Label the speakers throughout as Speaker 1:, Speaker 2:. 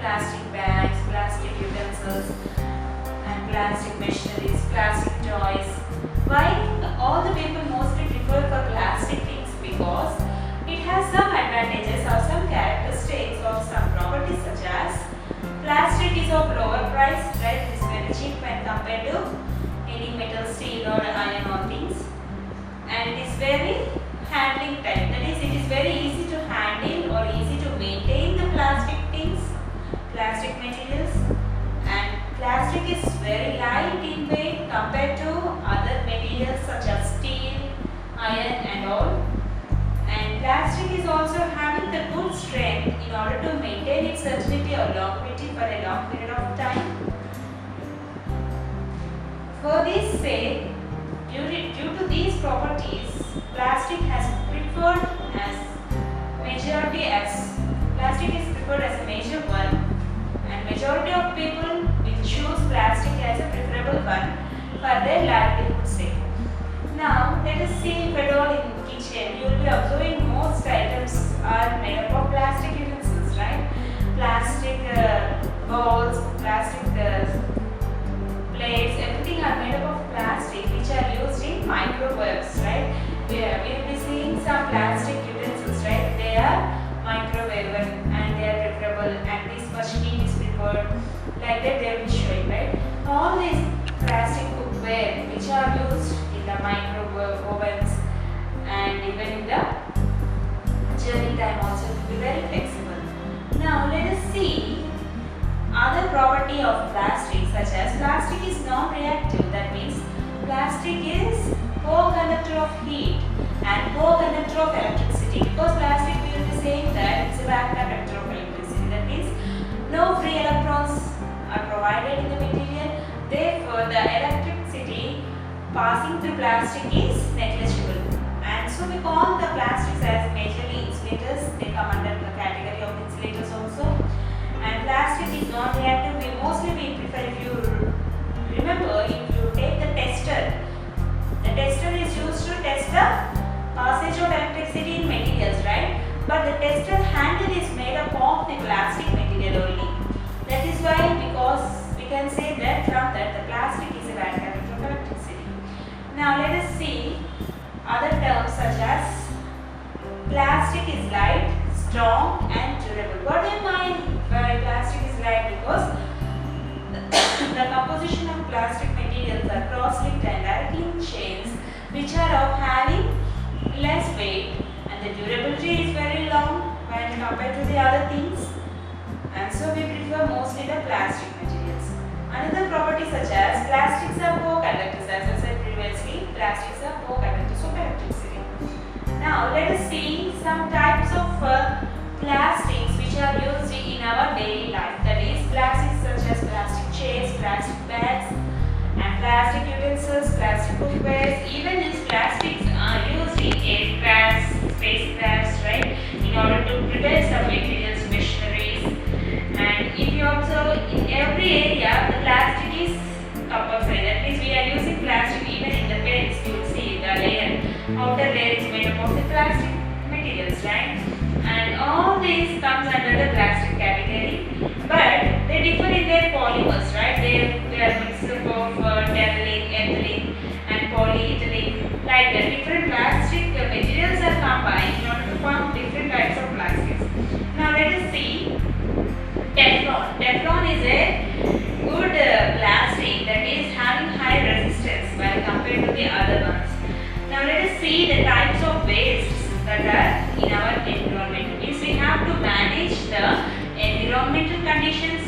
Speaker 1: plastic bags, plastic utensils, and plastic machineries, plastic toys. Why all the people mostly prefer for plastic things? Because it has some advantages or some characteristics or some properties such as plastic is of lower price, right? It is very cheap when compared to any metal, steel or iron or things, and it is very handling type. That is, it is very easy to handle or easy to maintain the plastic things, plastic materials, and plastic is very light in weight compared to other materials such as steel, iron and all. And plastic is also having the good strength in order to maintain its durability or longevity for a long period of time. For this sake, due to these properties, plastic has preferred as majority as plastic is preferred as a major one, and majority of people will choose plastic as a preferable one for their livelihood sake. Now let us see if at all in kitchen you will be observing most items are made up of plastic utensils, right? Plastic bowls, plastic plates, everything are made up of plastic which are used in microwaves, right? We will be seeing some plastic utensils, right? They are microwavable and they are preferable, and this much heat is preferred, like that they will be showing, right? All these plastic cookware which are used in the microwave ovens and even in the journey time also will be very flexible. Now let us see other property of plastic, such as plastic is non-reactive. That means plastic is co-conductor of heat and co-conductor of electricity. Because plastic, we will be saying that it's a back conductor of electricity. That means no free electrons are provided in the material. Therefore, the electricity passing through plastic is negligible. And so we call the plastics as majorly insulators. They come under the category of insulators also. And plastic is non-reactive. We mostly prefer, if you remember, if you take the tester is used to test the passage of electricity in materials, right? But the tester handle is made up of the plastic material only. That is why, because we can say that from that the plastic is a bad conductor of electricity. Now let us see other terms such as plastic is light, strong and durable. What do you mean by plastic is light? Because the composition of plastic materials are cross-linked and directly in chains which are of having less weight, and the durability is very long when compared to the other things, and so we prefer mostly the plastic materials. Another property such as plastics are co-conductors, as I said previously, plastics are co-conductors of electricity. Now let us see some types of plastics which are used in our daily life. That is, plastics such as plastic chairs, plastic bags and plastic utensils, plastic cookware. Even these plastics are used in aircrafts, spacecrafts, right, in order to prepare some materials, machineries. And if you observe, in every area the plastic is compulsory. That means we are using plastic even in the pens. You will see the layer, outer layer is made up of the plastic materials, right? And all these comes under the plastic category, but they differ in their polymers, right? They are mixed up of terephthalate, ethylene and polyethylene. Like the different plastic materials are combined in order to form different types of plastics. Now let us see Teflon. Teflon is a good plastic that is having high resistance when compared to the other ones. Now let us see the types of wastes that are in our environment. Means we have to manage the environmental conditions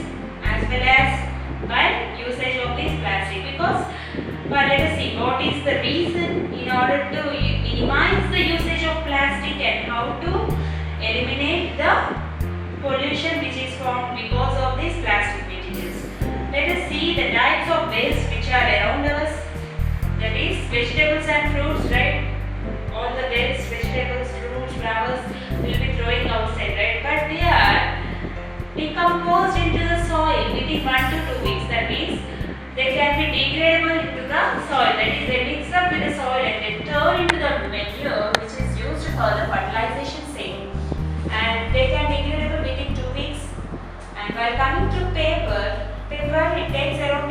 Speaker 1: as well as by usage of this plastic. Because let us see what is the reason in order to minimize the usage of plastic and how to eliminate the pollution which is formed because of these plastic materials. Let us see the types of waste which are around us. That is vegetables and fruits, right? All the waste, vegetables, fruits, flowers will be throwing outside, right? But they are decomposed into the soil within 1 to 2 weeks. That means they can be degradable into the soil. That is, they mix up with the soil and they turn into the manure which is used for the fertilization sake. And they can be degradable within 2 weeks. And while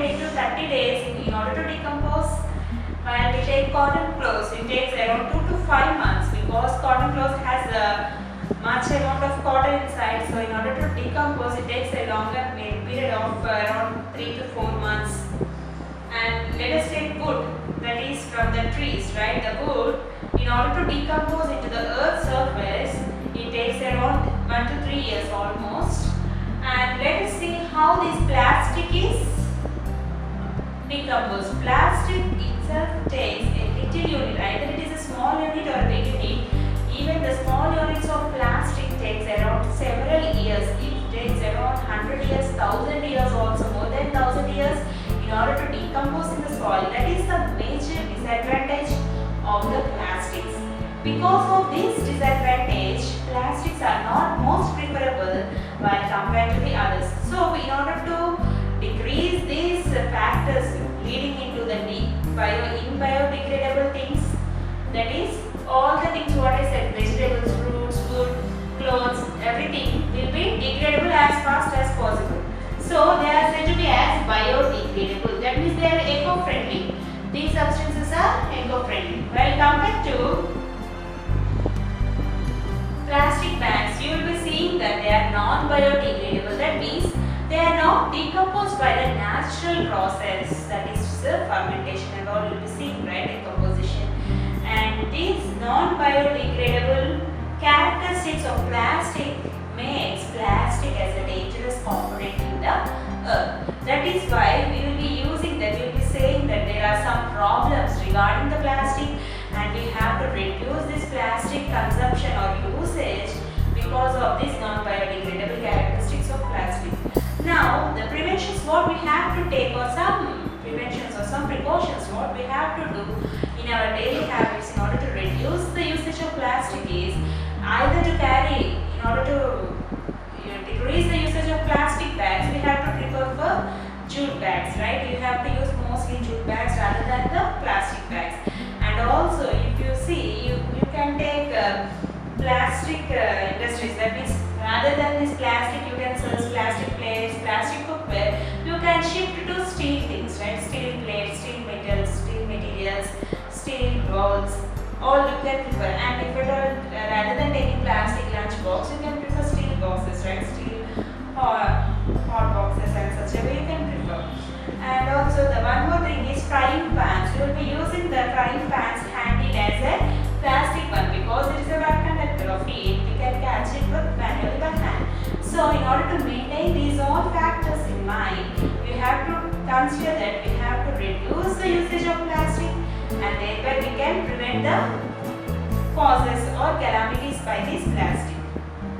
Speaker 1: 28 to 30 days in order to decompose. While we take cotton clothes, it takes around 2 to 5 months because cotton clothes has a much amount of cotton inside. So in order to decompose, it takes a longer period of around 3 to 4 months. And let us take wood, that is from the trees, right? The wood, in order to decompose into the earth's surface, it takes around 1 to 3 years almost. And let us see how this plastic is decomposed. Plastic itself takes a little unit, either it is a small unit or a big unit. Even the small units of plastic takes around several years. It takes around 100 years, 1000 years, also more than 1000 years in order to decompose in the soil. That is the major disadvantage of the plastics. Because of this disadvantage, plastics are not most preferable while compared to the others. So in order to decrease these factors leading into the biodegradable things, that is all the things what I said, vegetables, fruits, wood, clothes, everything will be degradable as fast as possible. So they are said to be as biodegradable. That means they are eco-friendly. These substances are eco-friendly. While compared to plastic bags, you will be seeing that they are non-biodegradable. That means they are not decomposed by the natural process, that is the fermentation and all you will be seeing, right, decomposition. And these non-biodegradable characteristics of plastic makes plastic as a dangerous component in the earth. That is why we will be using that, we will be saying that there are some problems regarding the plastic and we have to reduce this plastic consumption or usage because of these non-biodegradable characteristics of plastic. Now, the preventions what we have to take, or some preventions or some precautions what we have to do in our daily habits in order to reduce the usage of plastic is either to carry, in order to decrease the usage of plastic bags, we have to prefer for jute bags, right? You have to use mostly jute bags rather than the plastic bags. And also, if you see, you can take plastic industries, that means rather than these plastic utensils, plastic plates, plastic cookware, you can shift to steel things, right? Steel plates, steel metals, steel materials, steel bowls, all you can prefer. And if at all, rather than taking plastic lunch box, you can prefer steel boxes, right? Steel hot boxes and such a way you can prefer. And also the one more thing is frying pans. You will be using the frying pans handled as a plastic one because it is a bad conductor of heat. We can catch it with manually by hand. So in order to maintain these all factors in mind, we have to consider that we have to reduce the usage of plastic and thereby we can prevent the causes or calamities by this plastic.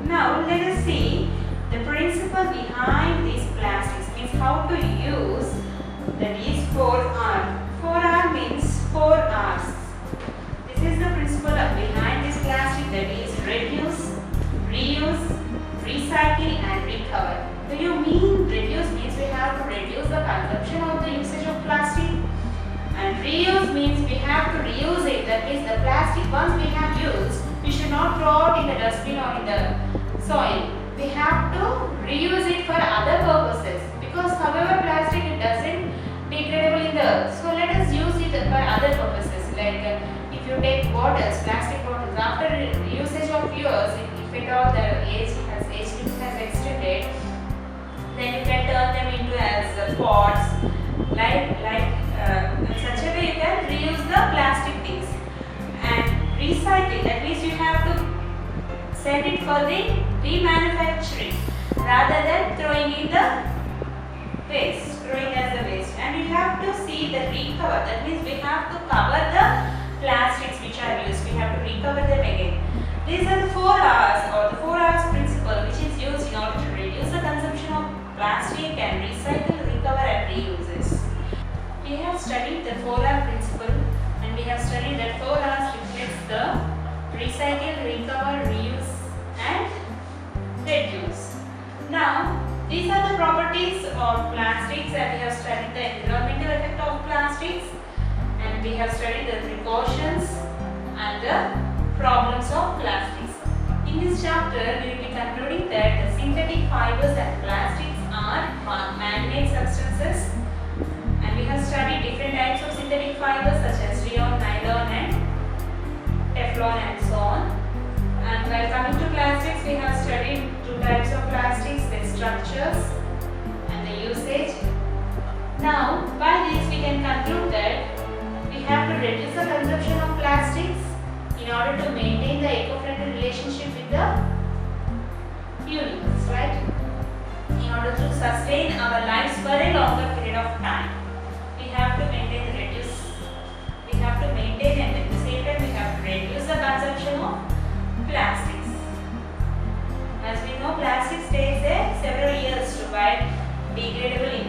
Speaker 1: Now let us see the principle behind these plastics, means how to use, that is 4R. 4R means 4 R's. This is the principle behind this plastic, that is reduce, reuse, recycle and recover. Do you mean reduce means we have to reduce the consumption of the usage of plastic? And reuse means we have to reuse it, that means the plastic once we have used, we should not throw it in the dustbin or in the soil. We have to reuse it for other purposes because however plastic it doesn't degradable in the earth. So let us use it for other purposes, like if you take bottles, plastic bottles, after usage of yours, if at all the age limit has extended, then you can turn them into as pots, in such a way you can reuse the plastic things. And recycle, that means you have to send it for the remanufacturing rather than throwing in the waste, throwing as the waste. And you have to see the recover, that means we have to cover the plastics which are used, we have to recover them again. These are the 4 R's or the 4 R's principle which is used in order to reduce the consumption of plastic and recycle, recover and reuses. We have studied the 4R principle and we have studied that 4 R's reflects the recycle, recover, reuse and reduce. Now, these are the properties of plastics and we have studied the environmental effect of plastics and we have studied the precautions and the problems of plastics. In this chapter, we will be concluding that the synthetic fibers and plastics are man-made substances studied different types of synthetic fibers such as rayon, nylon and Teflon and so on. And while coming to plastics, we have studied two types of plastics, their structures and the usage. Now, by this we can conclude that we have to reduce the consumption of plastics in order to maintain the eco-friendly relationship with the universe, right? In order to sustain our lives for a longer period of time, we have to maintain and at the same time we have to reduce the consumption of plastics. As we know, plastics takes several years to biodegradable